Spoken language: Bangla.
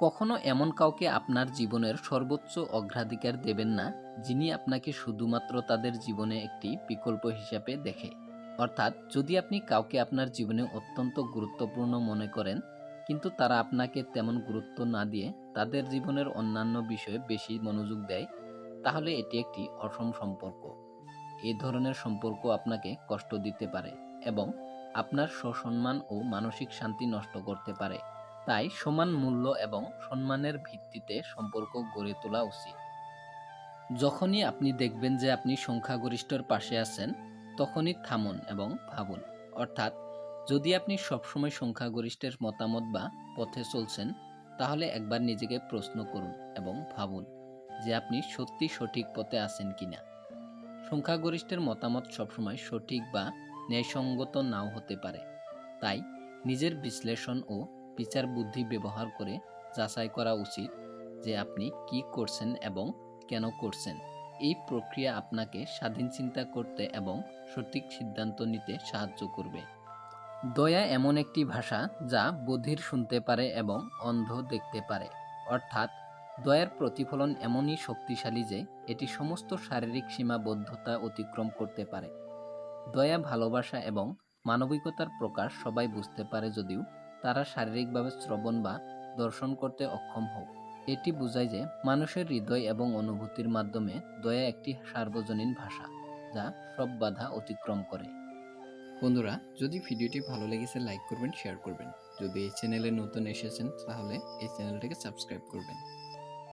কখনো এমন কাউকে আপনার জীবনের সর্বোচ্চ অগ্রাধিকার দেবেন না, যিনি আপনাকে শুধুমাত্র তাদের জীবনে একটি বিকল্প হিসাবে দেখে। অর্থাৎ, যদি আপনি কাউকে আপনার জীবনে অত্যন্ত গুরুত্বপূর্ণ মনে করেন, কিন্তু তারা আপনাকে তেমন গুরুত্ব না দিয়ে তাদের জীবনের অন্যান্য বিষয়ে বেশি মনোযোগ দেয়, তাহলে এটি একটি অসম সম্পর্ক। এই ধরনের সম্পর্ক আপনাকে কষ্ট দিতে পারে এবং আপনার স্বসম্মান ও মানসিক শান্তি নষ্ট করতে পারে। তাই সমান মূল্য এবং সম্মানের ভিত্তিতে সম্পর্ক গড়ে তোলা উচিত। যখনই আপনি দেখবেন যে আপনি সংখ্যাগরিষ্ঠর পাশে আছেন, তখনই থামুন এবং ভাবুন। অর্থাৎ, যদি আপনি সবসময় সংখ্যাগরিষ্ঠের মতামত বা পথে চলছেন, তাহলে একবার নিজেকে প্রশ্ন করুন এবং ভাবুন যে আপনি সত্যি সঠিক পথে আছেন কিনা। সংখ্যাগরিষ্ঠের মতামত সবসময় সঠিক বা ন্যায়সঙ্গত নাও হতে পারে। তাই নিজের বিশ্লেষণ ও বিচার বুদ্ধি ব্যবহার করে যাচাই করা উচিত যে আপনি কি করছেন এবং কেন করছেন। এই প্রক্রিয়া আপনাকে স্বাধীন চিন্তা করতে এবং সঠিক সিদ্ধান্ত নিতে সাহায্য করবে। দয়া এমন একটি ভাষা যা বধির শুনতে পারে এবং অন্ধ দেখতে পারে। অর্থাৎ, দয়ার প্রতিফলন এমনই শক্তিশালী যে এটি সমস্ত শারীরিক সীমাবদ্ধতা অতিক্রম করতে পারে। দয়া, ভালোবাসা এবং মানবিকতার প্রকাশ সবাই বুঝতে পারে, যদিও তারা শারীরিকভাবে শ্রবণ বা দর্শন করতে অক্ষম হোক। এটি বোঝায় যে মানুষের হৃদয় এবং অনুভূতির মাধ্যমে দয়া একটি সার্বজনীন ভাষা যা সব বাধা অতিক্রম করে। বন্ধুরা, যদি ভিডিওটি ভালো লেগেছে লাইক করবেন, শেয়ার করবেন। যদি এই চ্যানেলে নতুন এসেছেন তাহলে এই চ্যানেলটাকে সাবস্ক্রাইব করবেন।